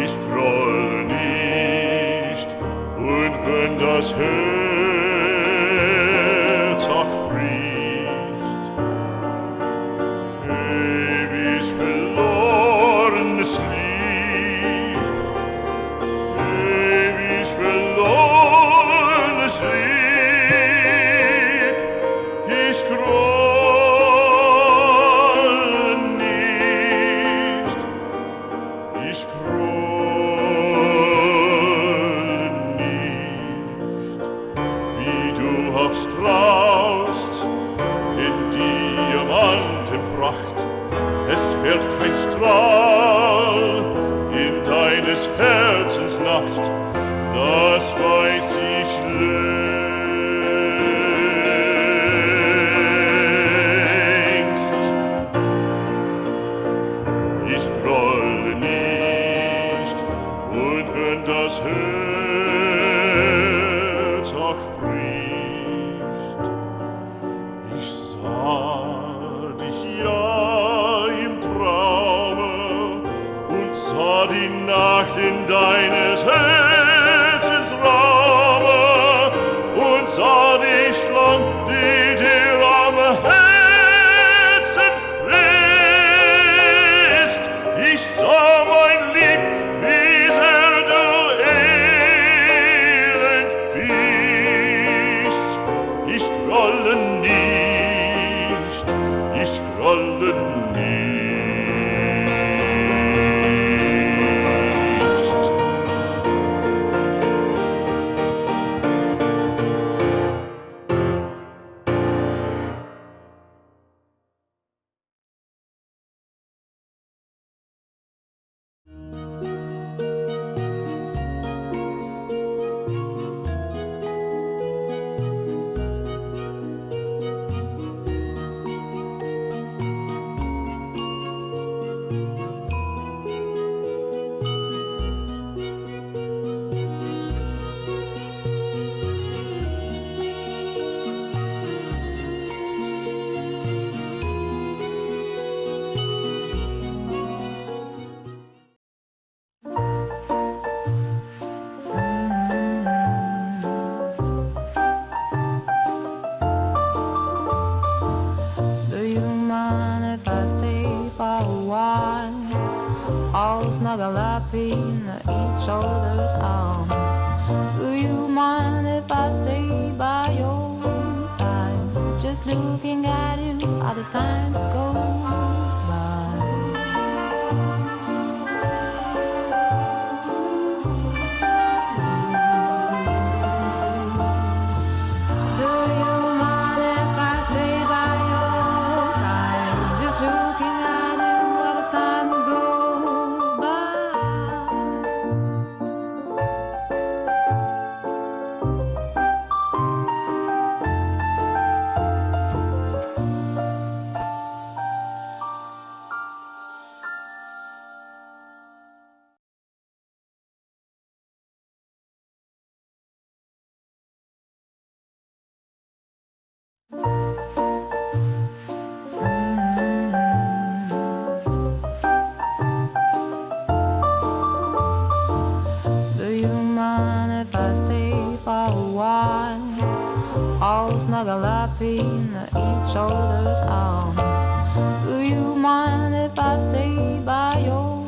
ich grolle nicht, und wenn das Herz auch bricht, ewig verlorenes Lieb, ewig verlorenes Lieb, ich grolle nicht, ich grolle nicht, wie du auch strahlst in Diamantenpracht, es fällt kein Strahl in deines Herzens Nacht, das weiß ich längst. Ich grolle nicht, und wenn das Herz auch bricht, ich sah dich ja im Traume und sah die Nacht in deines Herzens Raume und sah dich lang, die dir am Herzen frisst. Ich sah mein Lieb, wie sehr du elend bist. Ich grolle nicht, ich grolle nicht. Do you mind if I stay for a while? All snuggle up in each other's arm. Do you mind if I stay by your side? Just looking at you all the time goes by. Do you mind if I stay by your side? Just looking at you while the time goes by. Do you mind if I stay for a while? All snuggle up in each other's arm. Do you mind if I stay by your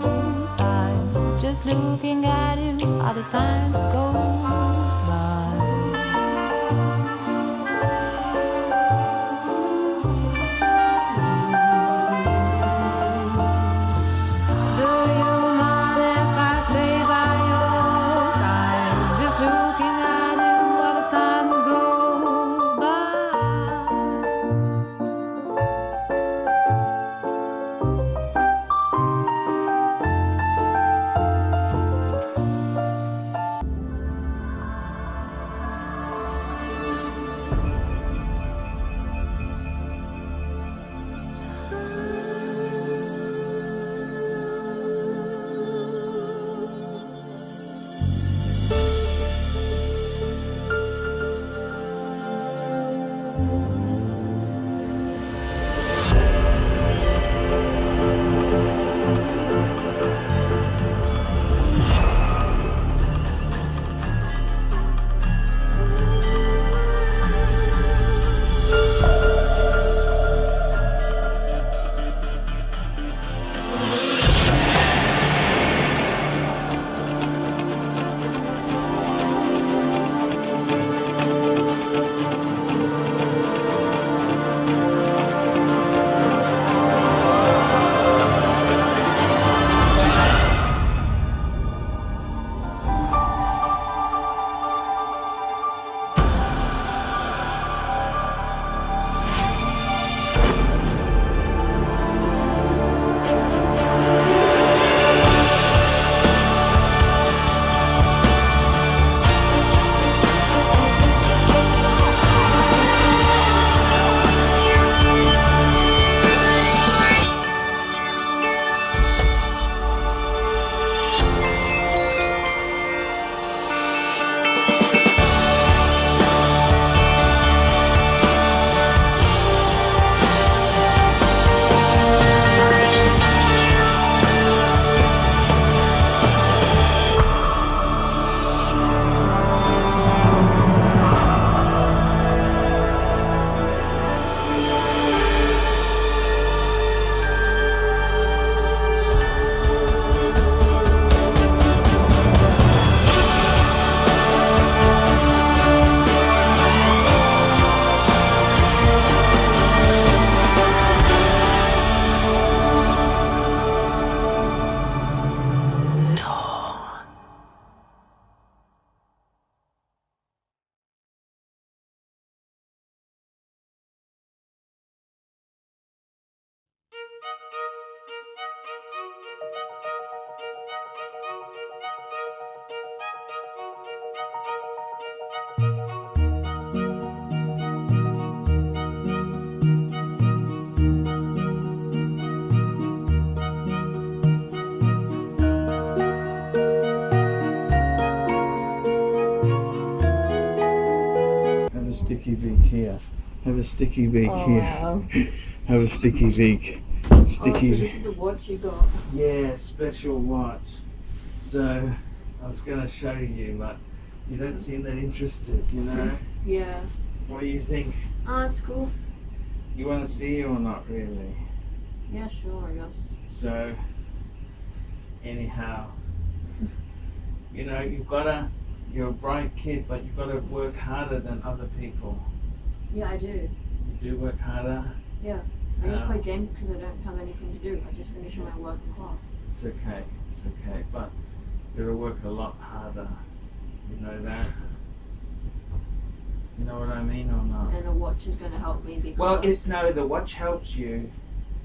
side? Just looking at you all the time goes by. Do you mind if I stay by your side? Just looking at you while the time goes by. beak here. Have a sticky beak here. Wow. Have a sticky beak. Oh, so Sticky. this is the watch you got. Yeah, special watch. So I was going to show you, but you don't seem that interested, you know? Yeah. What do you think? Oh, it's cool. You want to see or not really? Yeah, sure, I guess. So, anyhow, you know, you're a bright kid, but you've got to work harder than other people. Yeah, I do. You do work harder. Yeah. I just play games because I don't have anything to do. I just finish my work in class. It's okay, but you've got to work a lot harder. You know that? You know what I mean or not? And a watch is going to help me because... Well, the watch helps you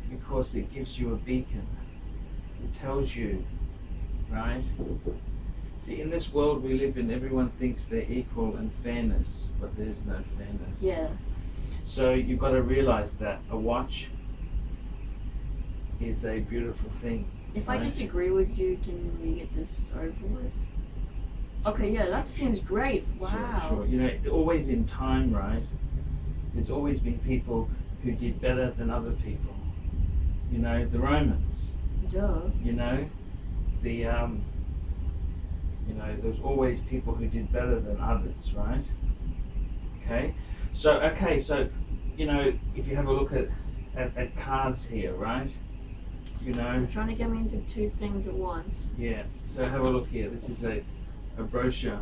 because it gives you a beacon. It tells you, right? See, in this world we live in, everyone thinks they're equal and fairness, but there's no fairness. Yeah. So you've got to realize that a watch is a beautiful thing. If right? I just agree with you, can we get this over with? Okay, yeah, that seems great. Wow. Sure. You know, always in time, right? There's always been people who did better than other people. You know, the Romans. Duh. You know, there's always people who did better than others, right? Okay, so you know, if you have a look at cars here, right? You know, You're trying to get me into two things at once. yeah. So have a look here. This is a brochure.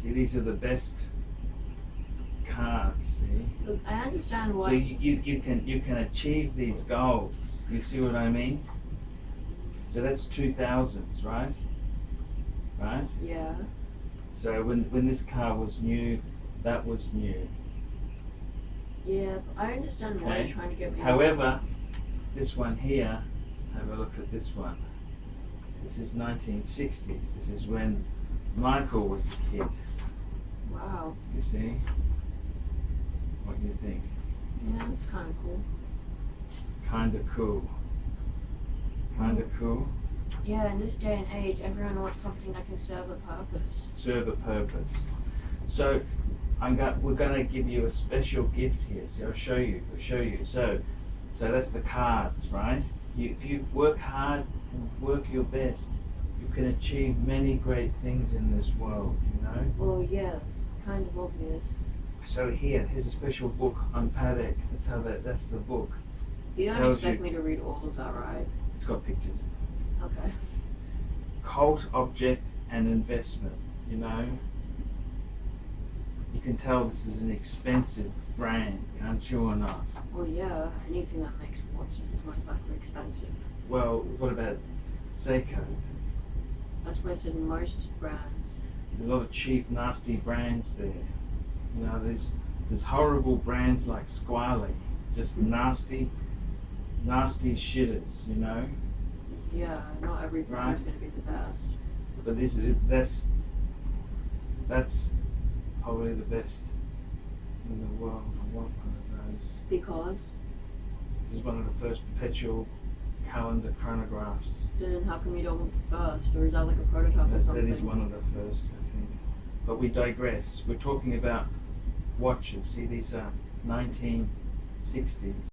See, these are the best cars. See. Look, I understand why. So you can achieve these goals. You see what I mean? So that's 2000s, right? Right? Yeah. So when this car was new, that was new. Yeah, I understand why Okay. you're trying to get me. However, this one here, have a look at this one. This is 1960s. This is when Michael was a kid. Wow. You see? What do you think? Yeah, that's kind of cool. Kinda cool. Kinda cool. Yeah, in this day and age, everyone wants something that can serve a purpose. Serve a purpose. So we're going to give you a special gift here. So I'll show you. So that's the cards, right? If you work hard and work your best, you can achieve many great things in this world, you know? Well, yes, kind of obvious. So here's a special book on PATEK. That's the book. You don't Tells expect you- me to read all of that, right? It's got pictures. Okay. Cult, object, and investment, you know? You can tell this is an expensive brand, can't you or not? Well, yeah, anything that makes watches is most likely expensive. Well, what about Seiko? That's what I said in most brands. There's a lot of cheap, nasty brands there. You know, there's horrible brands like Squally, just nasty shitters, you know? Yeah, not every brand's Right. going to be the best. But that's probably the best in the world. I want one of those. Because This is one of the first perpetual calendar chronographs. then how come you don't want the first? Or is that like a prototype or That something? is one of the first, I think. But we digress. We're talking about watches. See, these are 1960s.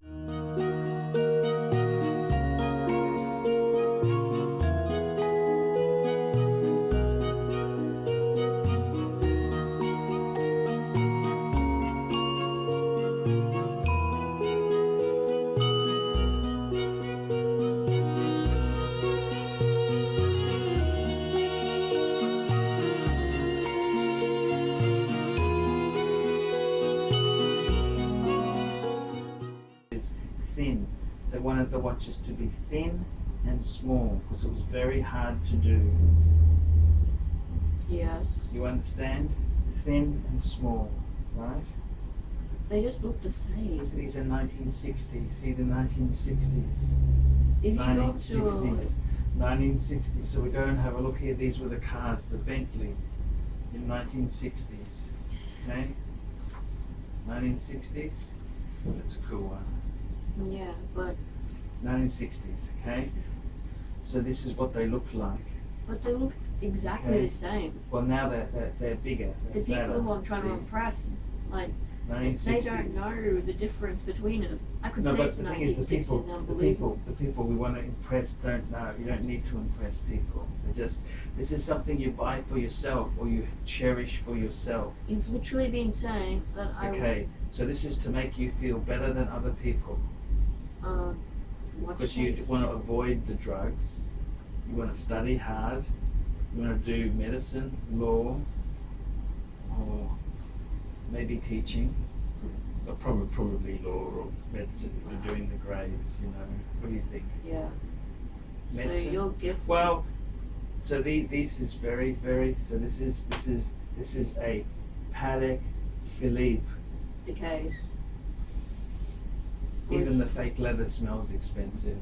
Thin. They wanted the watches to be thin and small because it was very hard to do. Yes. You understand? Thin and small, right? They just look the same. These are 1960s. See the 1960s. If you go to 1960s. 1960s. So we go and have a look here. These were the cars, the Bentley in 1960s. Okay? 1960s. That's a cool one. yeah, but 1960s, okay? So this is what they look like. they look exactly Okay. the same. Well, now they're bigger. The They're people fatter, who I'm trying to see? impress, like, 1960s. They don't know the difference between them. I could No, say but it's the thing is, 1960 and unbelievable. the people we want to impress don't know. You don't need to impress people. This is something you buy for yourself or you cherish for yourself. You've literally been saying that Okay, so this is to make you feel better than other people. Watch Because you tapes. want to avoid the drugs, you want to study hard, you want to do medicine, law, or maybe teaching, but probably law or medicine if you're doing the grades, you know. What do you think? Yeah. Medicine? So your gift. Well, so this is very, so this is a Patek Philippe. decays. Even the fake leather smells expensive.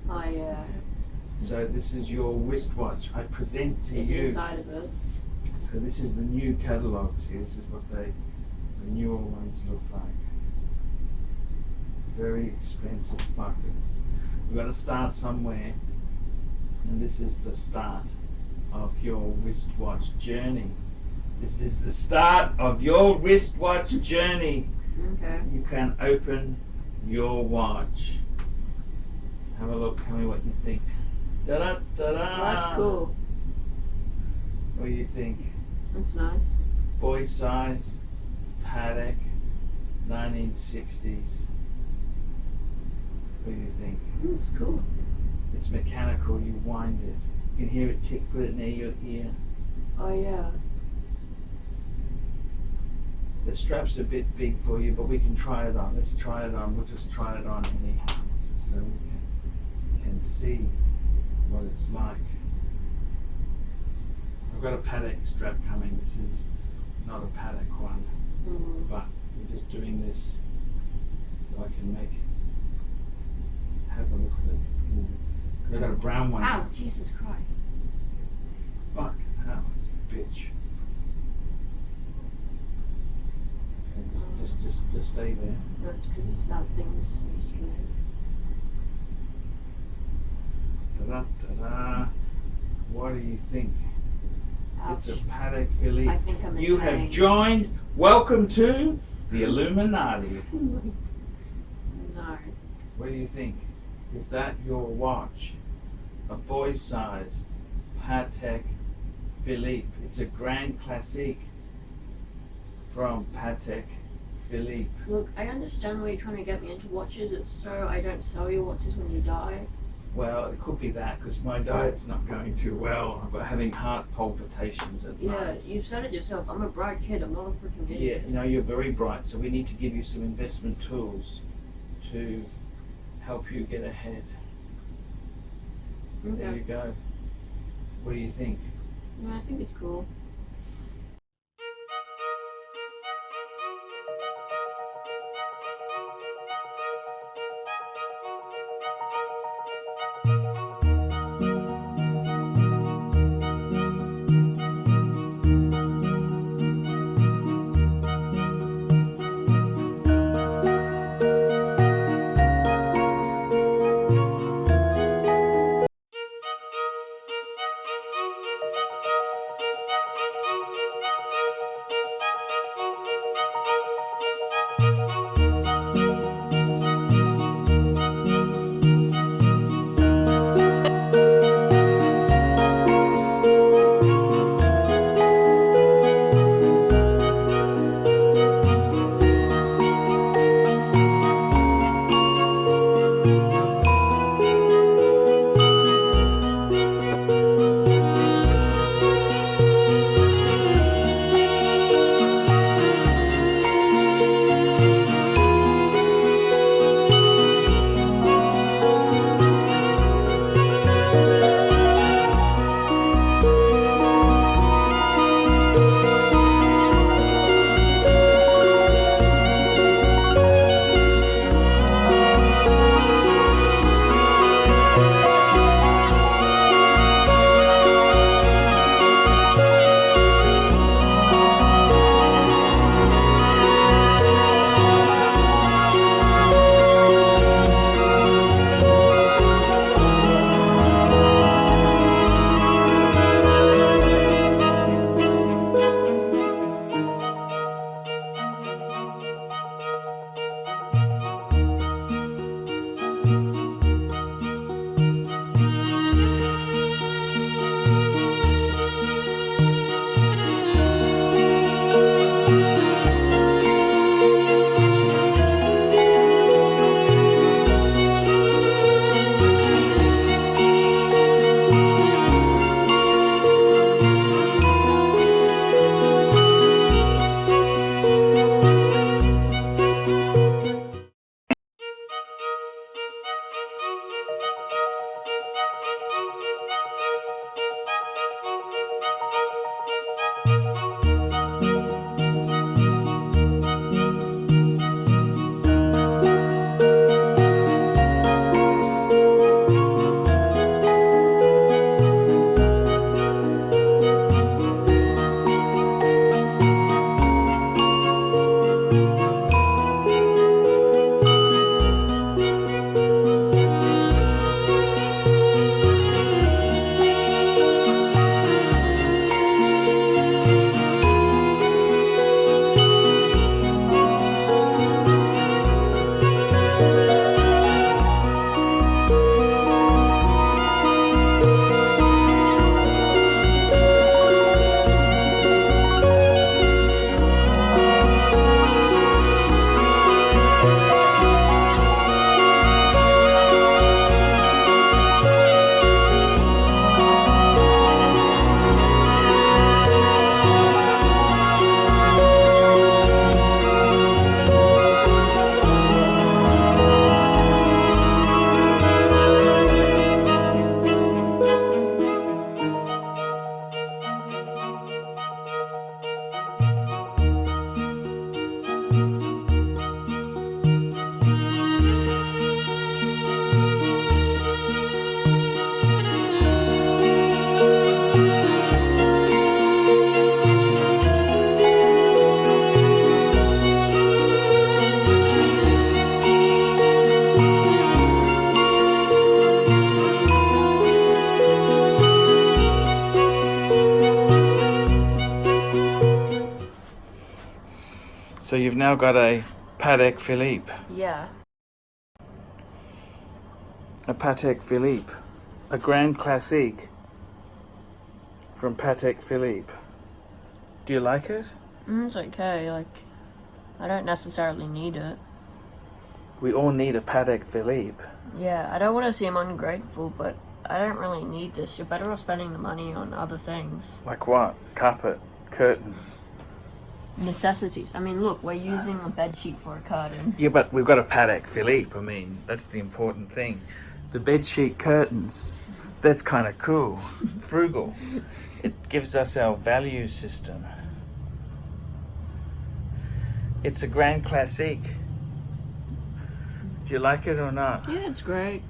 Oh yeah. So this is your wristwatch. I present to It's you. inside of it. So this is the new catalogue. See, this is what the newer ones look like. Very expensive fuckers. We've got to start somewhere, and this is the start of your wristwatch journey. This is the start of your wristwatch journey. Okay. You can open your watch. Have a look. Tell me what you think. Da da da da. That's cool. What do you think? That's nice. Boy size, Patek, 1960s. What do you think? It's cool. It's mechanical. You wind it. You can hear it tick. Put it near your ear. Oh yeah. The strap's a bit big for you, but we can try it on. Let's try it on. We'll just try it on anyhow, just so we can see what it's like. I've got a Patek strap coming. This is not a Patek one, but we're just doing this so I can have a look at it. I've got a brown one. Ow, Jesus Christ. Fuck, hell, bitch. Okay, just stay there. No, it's because that thing was changing. Ta-da. What do you think? Ouch. It's a Patek Philippe. I think I'm in You pain. have joined. Welcome to the Illuminati. No. What do you think? Is that your watch? A boy-sized Patek Philippe. It's a Grand Classique from Patek Philippe. Look, I understand why you're trying to get me into watches. It's so I don't sell your watches when you die. Well, it could be that because my diet's not going too well. I'm having heart palpitations at Yeah, night. you said it yourself. I'm a bright kid. I'm not a freaking Yeah, idiot. you know, you're very bright, so we need to give you some investment tools to help you get ahead. There you Okay. go. What do you think? Yeah, I think it's cool. So you've now got a PATEK Philippe. Yeah. A PATEK Philippe. A Grand Classique from PATEK Philippe. Do you like it? It's okay, like, I don't necessarily need it. We all need a PATEK Philippe. Yeah, I don't want to seem ungrateful, but I don't really need this. You're better off spending the money on other things. Like what? Carpet, curtains. Necessities. I mean, look, we're using a bedsheet for a curtain. Yeah, but we've got a PATEK Philippe. I mean, that's the important thing. The bedsheet curtains, that's kind of cool. Frugal. It gives us our value system. It's a Grand Classique. Do you like it or not? Yeah, it's great.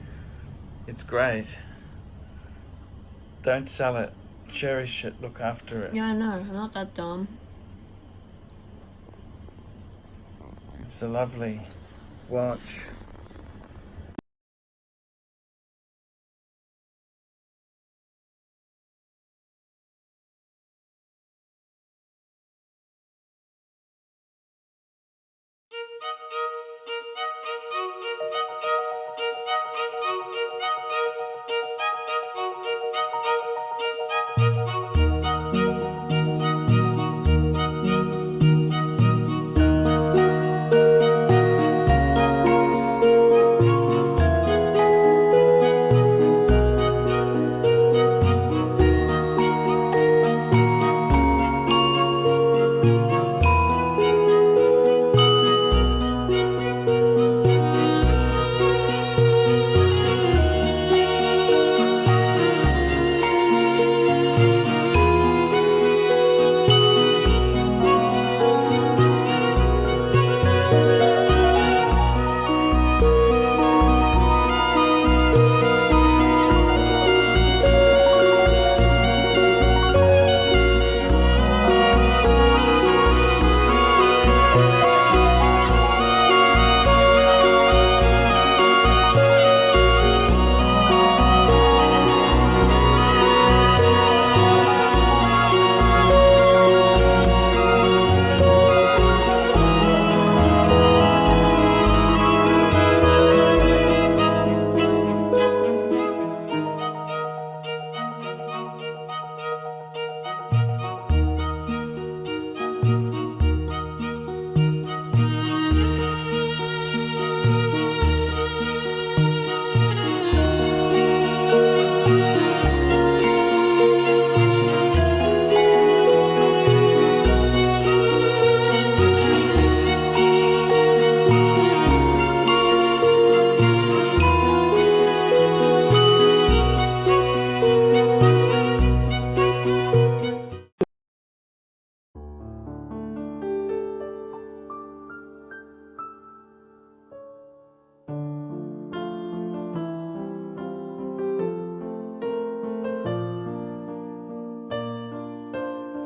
It's great. Don't sell it. Cherish it. Look after it. Yeah, I know. I'm not that dumb. It's a lovely watch.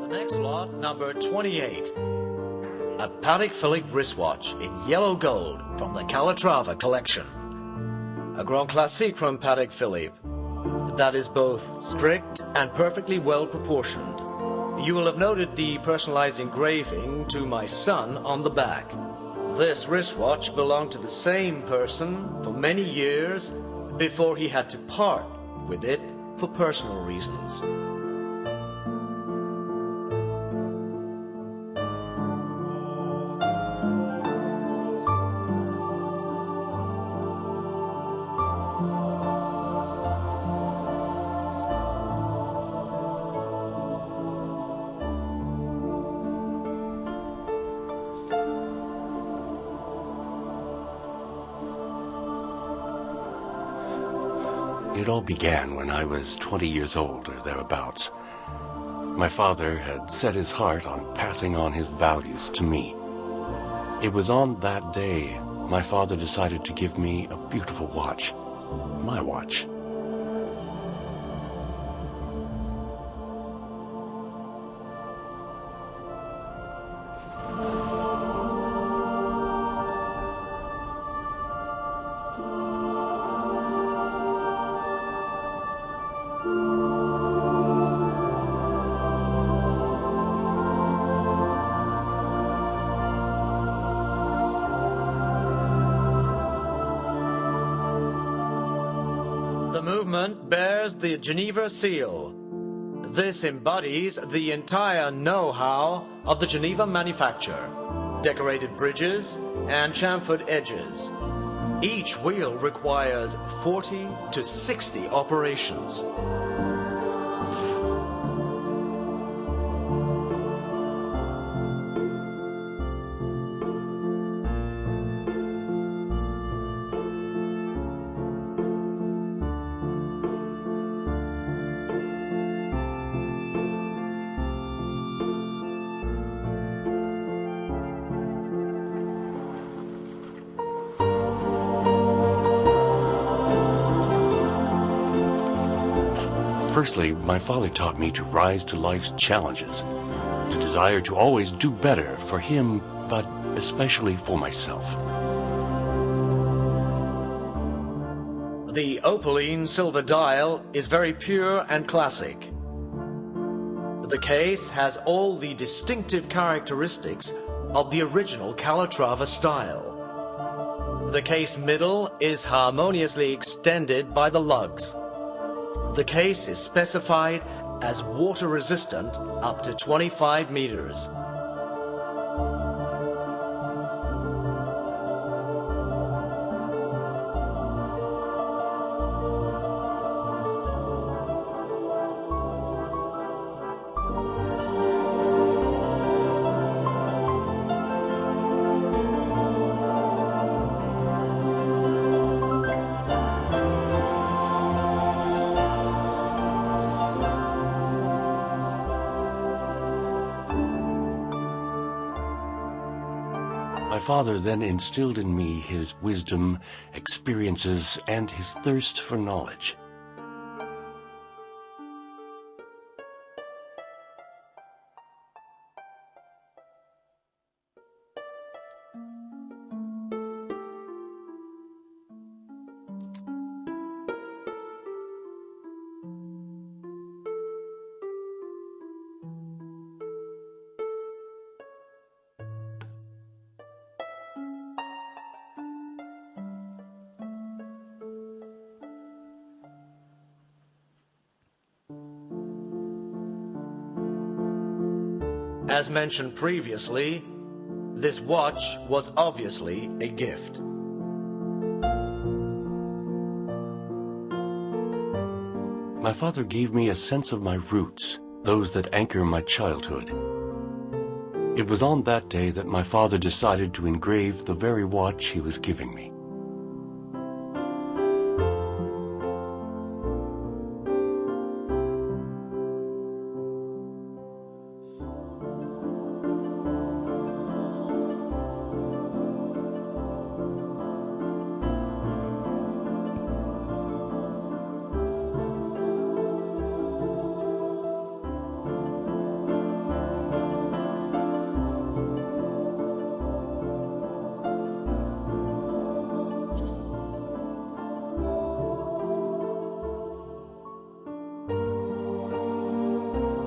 Next lot, number 28. A Patek Philippe wristwatch in yellow gold from the Calatrava collection. A Grand Classique from Patek Philippe that is both strict and perfectly well proportioned. You will have noted the personalized engraving to my son on the back. This wristwatch belonged to the same person for many years before he had to part with it for personal reasons. It all began when I was 20 years old or thereabouts. My father had set his heart on passing on his values to me. It was on that day my father decided to give me a beautiful watch, my watch. ornament bears the Geneva seal. This embodies the entire know-how of the Geneva manufacture. Decorated bridges and chamfered edges. Each wheel requires 40 to 60 operations. Firstly, my father taught me to rise to life's challenges, to desire to always do better for him, but especially for myself. The opaline silver dial is very pure and classic. The case has all the distinctive characteristics of the original Calatrava style. The case middle is harmoniously extended by the lugs. The case is specified as water resistant up to 25 meters. My father then instilled in me his wisdom, experiences, and his thirst for knowledge. As mentioned previously, this watch was obviously a gift. My father gave me a sense of my roots, those that anchor my childhood. It was on that day that my father decided to engrave the very watch he was giving me.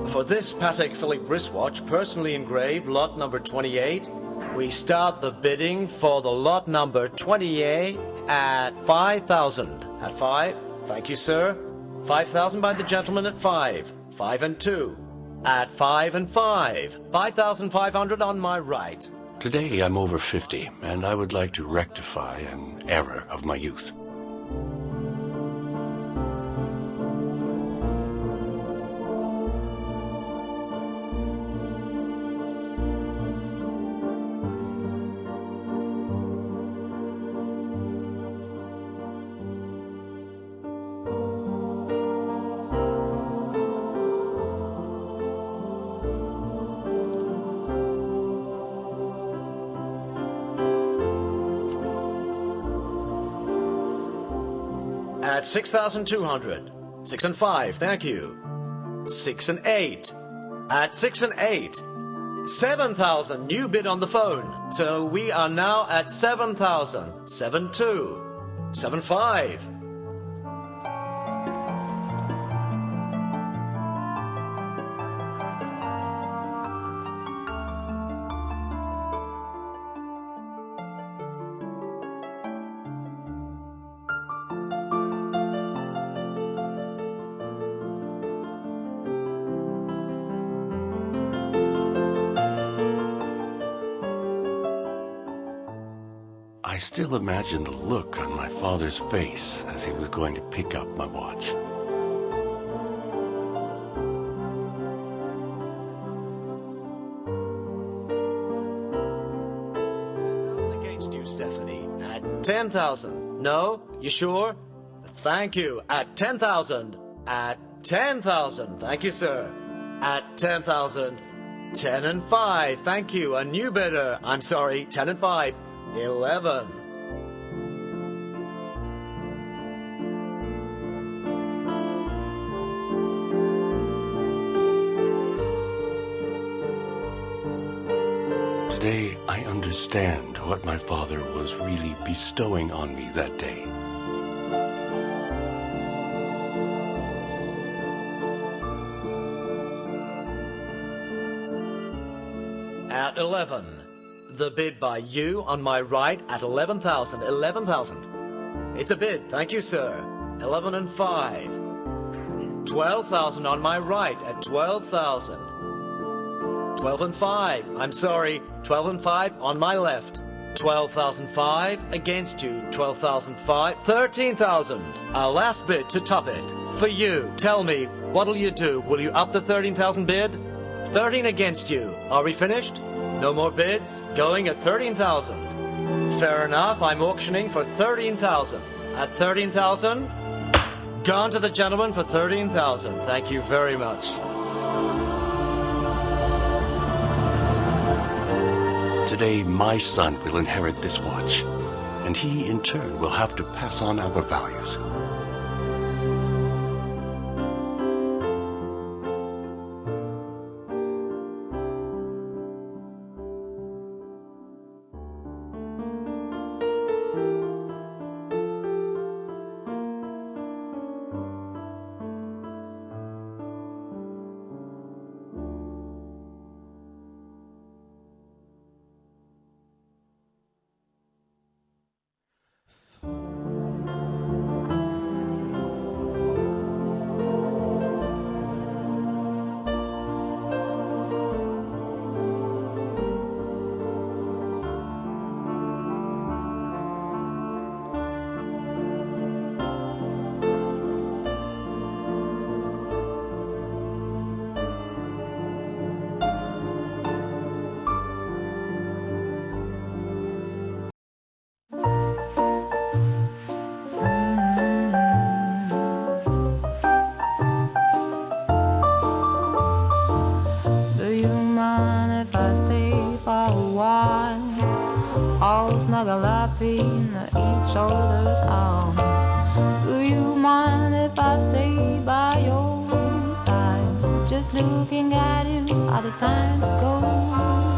For this Patek Philippe wristwatch, personally engraved, lot number 28, we start the bidding for the lot number 28 at 5,000. At 5, thank you, sir. 5,000 by the gentleman at 5. 5 and 2. At 5 and 5. 5,500 on my right. Today I'm over 50, and I would like to rectify an error of my youth. At 6,200. 6 and 5, thank you. 6 and 8. At 6 and 8. 7,000, new bid on the phone. So we are now at 7,000. 7-2. 7-5. still imagine the look on my father's face as he was going to pick up my watch. Against you, Stephanie. At 10,000. No? You sure? Thank you. At 10,000. At 10,000. Thank you, sir. At 10,000. 10 and 5. Thank you. A new bidder. I'm sorry. 10 and 5. 11. Today, I understand what my father was really bestowing on me that day. At 11. The bid by you on my right at 11,000. 11,000. It's a bid. Thank you, sir. 11 and 5. 12,000 on my right at 12,000. 12 and 5. I'm sorry. 12 and 5 on my left. 12,005 against you. 12,005. 13,000. Our last bid to top it. For you. Tell me, what'll you do? Will you up the 13,000 bid? 13 against you. Are we finished? No more bids? Going at 13,000. Fair enough. I'm auctioning for 13,000. At 13,000? Gone to the gentleman for 13,000. Thank you very much. Today, my son will inherit this watch, and he, in turn, will have to pass on our values. Do you mind if I stay for a while? All snuggle up in each other's arms. Do you mind if I stay by your side? Just looking at you, all the time to go.